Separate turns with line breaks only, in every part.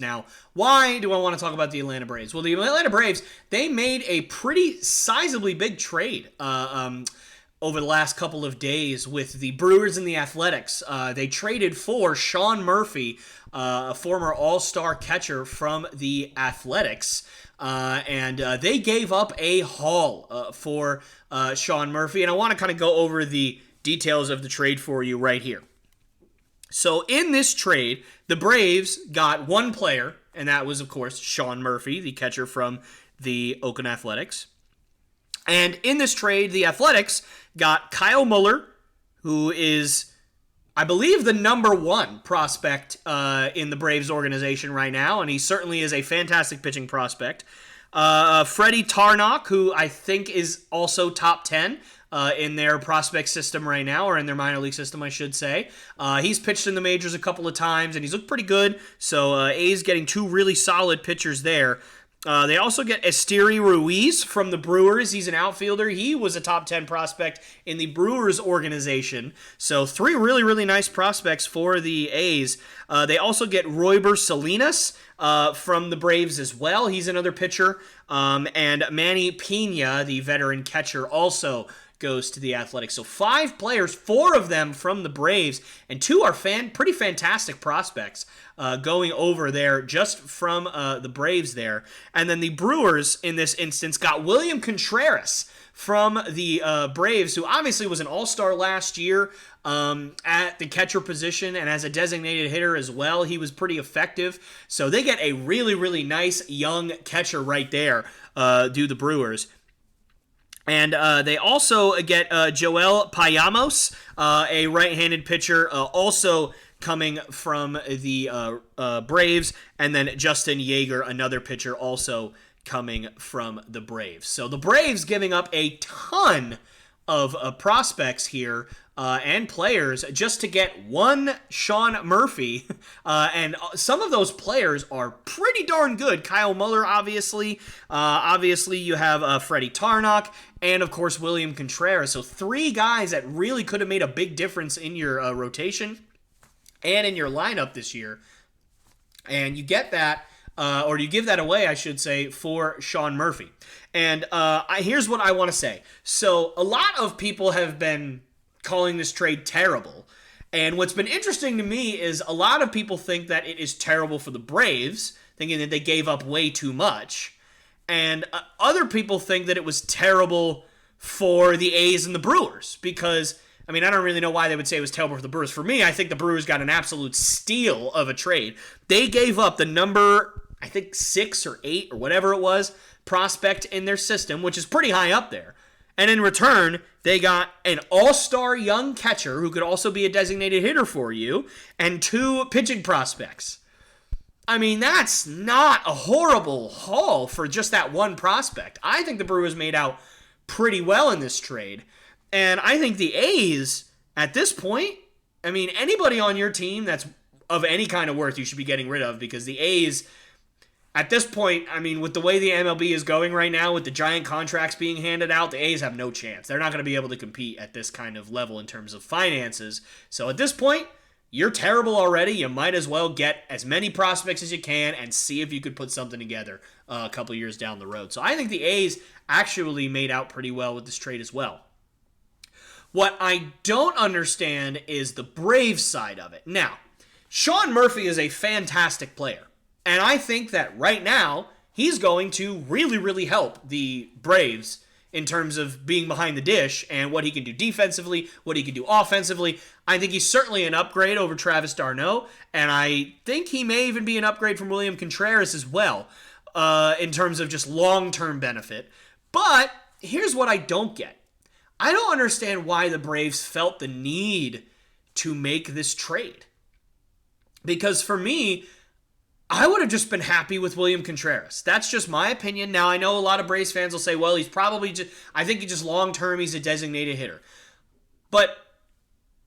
Now, why do I want to talk about the Atlanta Braves? Well, the Atlanta Braves, they made a pretty sizably big trade over the last couple of days with the Brewers and the Athletics. They traded for Sean Murphy, a former All-Star catcher from the Athletics, and they gave up a haul for Sean Murphy. And I want to kind of go over the details of the trade for you right here. So in this trade, the Braves got one player, and that was, of course, Sean Murphy, the catcher from the Oakland Athletics. And in this trade, the Athletics got Kyle Muller, who is, I believe, the number one prospect in the Braves organization right now, and he certainly is a fantastic pitching prospect. Freddie Tarnok, who I think is also top 10 in their prospect system right now, or in their minor league system, I should say. He's pitched in the majors a couple of times, and he's looked pretty good. So A's getting two really solid pitchers there. They also get Esteury Ruiz from the Brewers. He's an outfielder. He was a top 10 prospect in the Brewers organization. So three really, really nice prospects for the A's. They also get Royber Salinas from the Braves as well. He's another pitcher. And Manny Pena, the veteran catcher, also goes to the Athletics. So 5 players, 4 of them from the Braves, and 2 are pretty fantastic prospects going over there just from the Braves there. And then the Brewers, in this instance, got William Contreras from the Braves, who obviously was an all-star last year at the catcher position and as a designated hitter as well. He was pretty effective. So they get a really, really nice young catcher right there, do the Brewers. And they also get Joel Payamos, a right-handed pitcher, also coming from the Braves, and then Justin Yeager, another pitcher, also coming from the Braves. So the Braves giving up a ton of prospects here and players just to get one Sean Murphy. And some of those players are pretty darn good. Kyle Muller, obviously. Obviously, you have Freddie Tarnok and, of course, William Contreras. So 3 guys that really could have made a big difference in your rotation and in your lineup this year. And you get that, or you give that away, I should say, for Sean Murphy. And here's what I want to say. So a lot of people have been calling this trade terrible. And what's been interesting to me is a lot of people think that it is terrible for the Braves, thinking that they gave up way too much. And other people think that it was terrible for the A's and the Brewers because, I mean, I don't really know why they would say it was terrible for the Brewers. For me, I think the Brewers got an absolute steal of a trade. They gave up the number, I think 6 or 8 or whatever it was, prospect in their system, which is pretty high up there. And in return, they got an all-star young catcher who could also be a designated hitter for you and 2 pitching prospects. I mean, that's not a horrible haul for just that one prospect. I think the Brewers made out pretty well in this trade. And I think the A's, at this point, I mean, anybody on your team that's of any kind of worth you should be getting rid of because the A's, at this point, I mean, with the way the MLB is going right now, with the giant contracts being handed out, the A's have no chance. They're not going to be able to compete at this kind of level in terms of finances. So at this point, you're terrible already. You might as well get as many prospects as you can and see if you could put something together a couple years down the road. So I think the A's actually made out pretty well with this trade as well. What I don't understand is the Braves side of it. Now, Sean Murphy is a fantastic player. And I think that right now, he's going to really, really help the Braves in terms of being behind the dish and what he can do defensively, what he can do offensively. I think he's certainly an upgrade over Travis d'Arnaud, and I think he may even be an upgrade from William Contreras as well in terms of just long-term benefit. But here's what I don't get. I don't understand why the Braves felt the need to make this trade. Because for me, I would have just been happy with William Contreras. That's just my opinion. Now, I know a lot of Braves fans will say, well, he's probably just, I think he just long-term, he's a designated hitter. But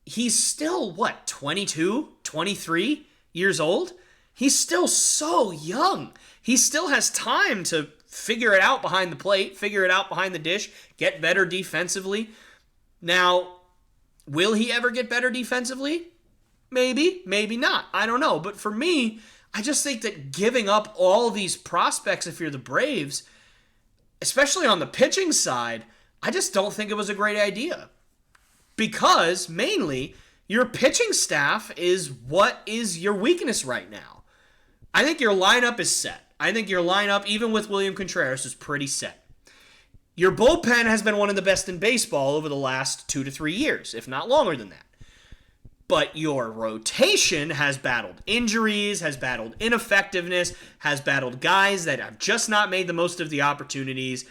he's still, 22, 23 years old? He's still so young. He still has time to figure it out behind the plate, figure it out behind the dish, get better defensively. Now, will he ever get better defensively? Maybe, maybe not. I don't know. But for me, I just think that giving up all these prospects if you're the Braves, especially on the pitching side, I just don't think it was a great idea. Because, mainly, your pitching staff is what is your weakness right now. I think your lineup is set. I think your lineup, even with William Contreras, is pretty set. Your bullpen has been one of the best in baseball over the last 2 to 3 years, if not longer than that. But your rotation has battled injuries, has battled ineffectiveness, has battled guys that have just not made the most of the opportunities.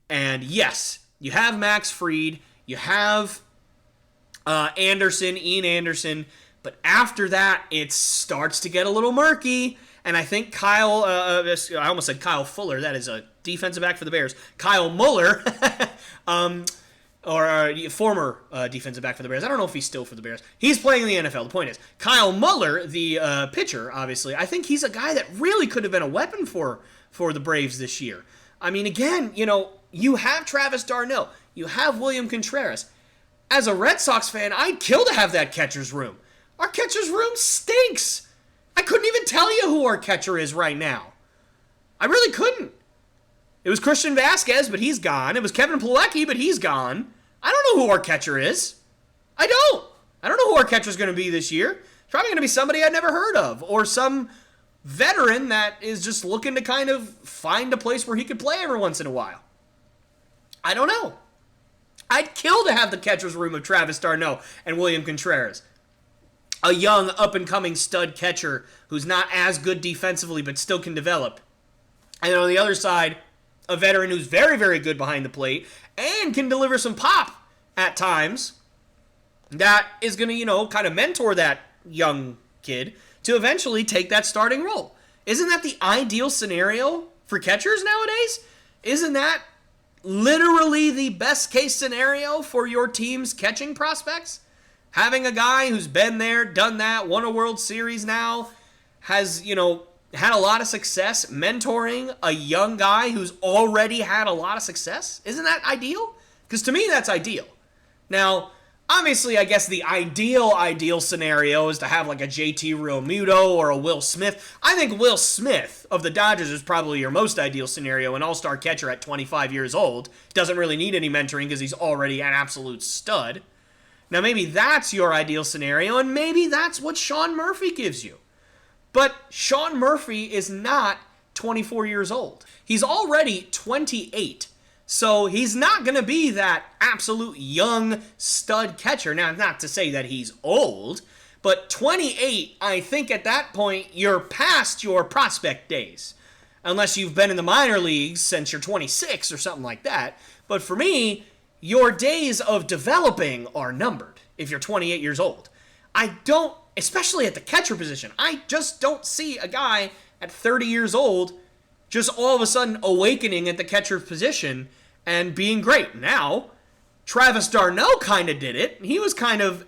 And yes, you have Max Fried, you have Ian Anderson, but after that, it starts to get a little murky. And I think I almost said Kyle Fuller, that is a defensive back for the Bears. Kyle Muller, or former defensive back for the Bears. I don't know if he's still for the Bears. He's playing in the NFL. The point is, Kyle Muller, the pitcher, obviously, I think he's a guy that really could have been a weapon for the Braves this year. I mean, again, you have Travis d'Arnaud. You have William Contreras. As a Red Sox fan, I'd kill to have that catcher's room. Our catcher's room stinks. I couldn't even tell you who our catcher is right now. I really couldn't. It was Christian Vasquez, but he's gone. It was Kevin Plawecki, but he's gone. I don't know who our catcher is. I don't know who our catcher is going to be this year. It's probably going to be somebody I'd never heard of, or some veteran that is just looking to kind of find a place where he could play every once in a while. I don't know. I'd kill to have the catcher's room of Travis d'Arnaud and William Contreras. A young, up-and-coming stud catcher who's not as good defensively but still can develop. And then on the other side, a veteran who's very, very good behind the plate and can deliver some pop at times that is going to, kind of mentor that young kid to eventually take that starting role. Isn't that the ideal scenario for catchers nowadays? Isn't that literally the best case scenario for your team's catching prospects? Having a guy who's been there, done that, won a World Series now, has, had a lot of success mentoring a young guy who's already had a lot of success? Isn't that ideal? Because to me, that's ideal. Now, obviously, I guess the ideal scenario is to have like a JT Realmuto or a Will Smith. I think Will Smith of the Dodgers is probably your most ideal scenario, an all-star catcher at 25 years old. Doesn't really need any mentoring because he's already an absolute stud. Now, maybe that's your ideal scenario, and maybe that's what Sean Murphy gives you. But Sean Murphy is not 24 years old. He's already 28. So he's not going to be that absolute young stud catcher. Now, not to say that he's old, but 28, I think at that point, you're past your prospect days. Unless you've been in the minor leagues since you're 26 or something like that. But for me, your days of developing are numbered if you're 28 years old. I don't, especially at the catcher position, I just don't see a guy at 30 years old just all of a sudden awakening at the catcher position and being great. Now, Travis d'Arnaud kind of did it. He was kind of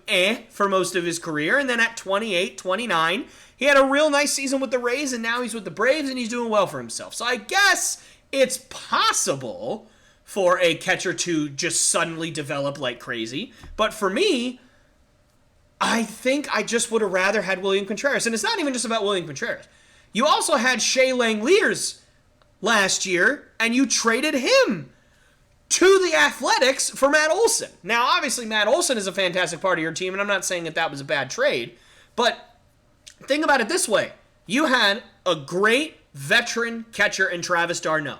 for most of his career, and then at 28, 29, he had a real nice season with the Rays, and now he's with the Braves, and he's doing well for himself. So I guess it's possible for a catcher to just suddenly develop like crazy. But for me, I think I just would have rather had William Contreras. And it's not even just about William Contreras. You also had Shea Langeliers last year, and you traded him to the Athletics for Matt Olson. Now, obviously, Matt Olson is a fantastic part of your team, and I'm not saying that that was a bad trade. But think about it this way. You had a great veteran catcher in Travis d'Arnaud.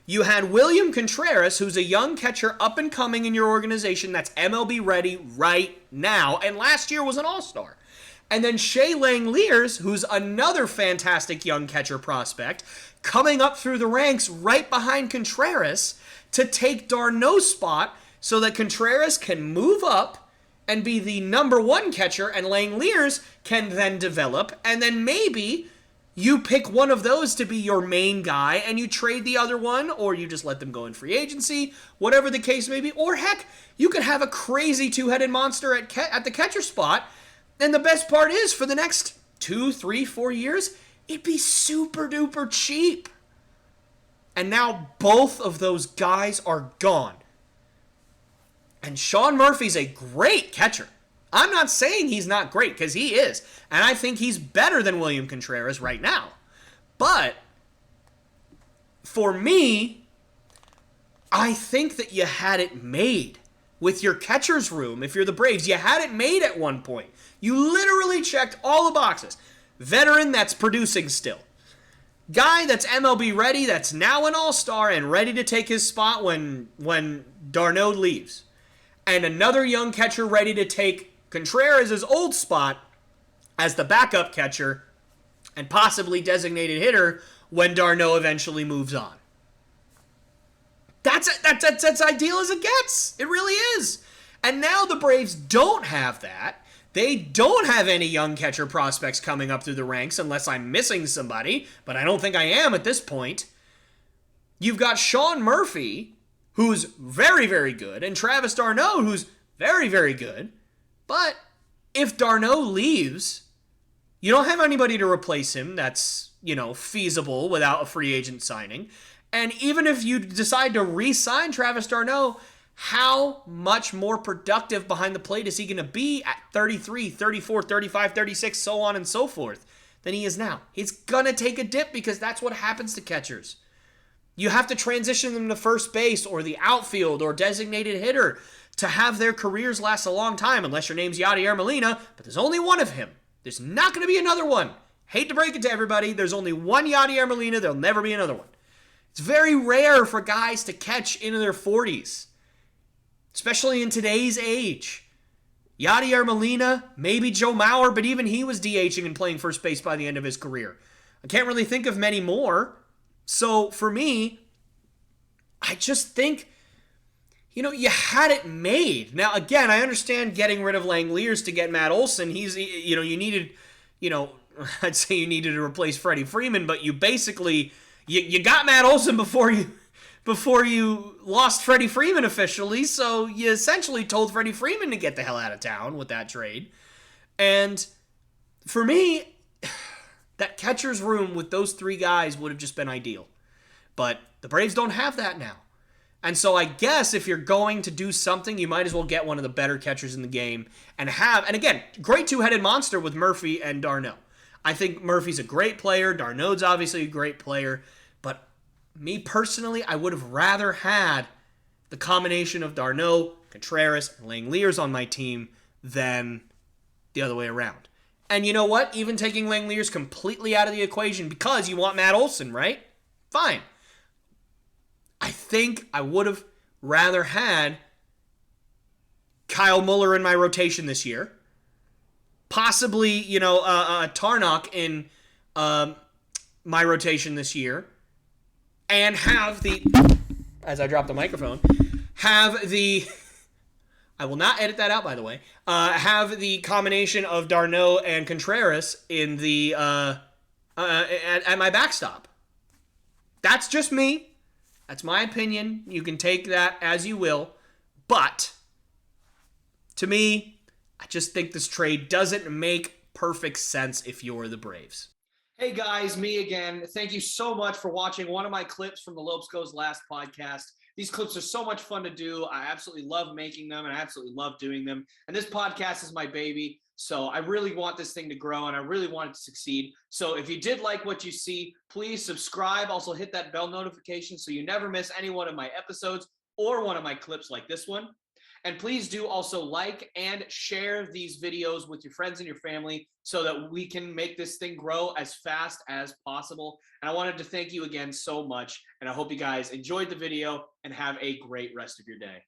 You had William Contreras, who's a young catcher up and coming in your organization that's MLB ready right now, and last year was an all-star. And then Shea Langeliers, who's another fantastic young catcher prospect, coming up through the ranks right behind Contreras to take d'Arnaud's spot so that Contreras can move up and be the number one catcher, and Langeliers can then develop, and then maybe you pick one of those to be your main guy, and you trade the other one, or you just let them go in free agency, whatever the case may be. Or heck, you could have a crazy two-headed monster at the catcher spot, and the best part is, for the next 2, 3, 4 years, it'd be super-duper cheap. And now both of those guys are gone. And Sean Murphy's a great catcher. I'm not saying he's not great, because he is. And I think he's better than William Contreras right now. But for me, I think that you had it made with your catcher's room. If you're the Braves, you had it made at one point. You literally checked all the boxes. Veteran that's producing still. Guy that's MLB ready, that's now an all-star and ready to take his spot when d'Arnaud leaves. And another young catcher ready to take Contreras' old spot as the backup catcher and possibly designated hitter when d'Arnaud eventually moves on. That's ideal as it gets. It really is. And now the Braves don't have that. They don't have any young catcher prospects coming up through the ranks unless I'm missing somebody, but I don't think I am at this point. You've got Sean Murphy, who's very, very good, and Travis d'Arnaud, who's very, very good. But if d'Arnaud leaves, you don't have anybody to replace him that's, feasible without a free agent signing. And even if you decide to re-sign Travis d'Arnaud, how much more productive behind the plate is he going to be at 33, 34, 35, 36, so on and so forth than he is now? He's going to take a dip because that's what happens to catchers. You have to transition them to first base or the outfield or designated hitter to have their careers last a long time, unless your name's Yadier Molina, but there's only one of him. There's not going to be another one. Hate to break it to everybody, there's only one Yadier Molina, there'll never be another one. It's very rare for guys to catch into their 40s. Especially in today's age. Yadier Molina, maybe Joe Mauer, but even he was DHing and playing first base by the end of his career. I can't really think of many more. So for me, I just think, you had it made. Now, again, I understand getting rid of Langeliers to get Matt Olson. You needed, I'd say you needed to replace Freddie Freeman, but you basically, you got Matt Olson before you lost Freddie Freeman officially, so you essentially told Freddie Freeman to get the hell out of town with that trade. And for me, that catcher's room with those three guys would have just been ideal. But the Braves don't have that now. And so I guess if you're going to do something, you might as well get one of the better catchers in the game and again, great two-headed monster with Murphy and d'Arnaud. I think Murphy's a great player. d'Arnaud's obviously a great player. But me personally, I would have rather had the combination of d'Arnaud, Contreras, and Langeliers on my team than the other way around. And you know what? Even taking Langeliers completely out of the equation because you want Matt Olson, right? Fine. I think I would have rather had Kyle Muller in my rotation this year. Possibly, Tarnok in my rotation this year. And have as I drop the microphone, I will not edit that out, by the way, have the combination of d'Arnaud and Contreras in at my backstop. That's just me. That's my opinion. You can take that as you will. But, to me, I just think this trade doesn't make perfect sense if you're the Braves. Hey guys, me again. Thank you so much for watching one of my clips from the Lopes Goes Last podcast. These clips are so much fun to do. I absolutely love making them and I absolutely love doing them. And this podcast is my baby. So I really want this thing to grow and I really want it to succeed. So if you did like what you see, please subscribe. Also hit that bell notification so you never miss any one of my episodes or one of my clips like this one. And please do also like and share these videos with your friends and your family so that we can make this thing grow as fast as possible. And I wanted to thank you again so much. And I hope you guys enjoyed the video and have a great rest of your day.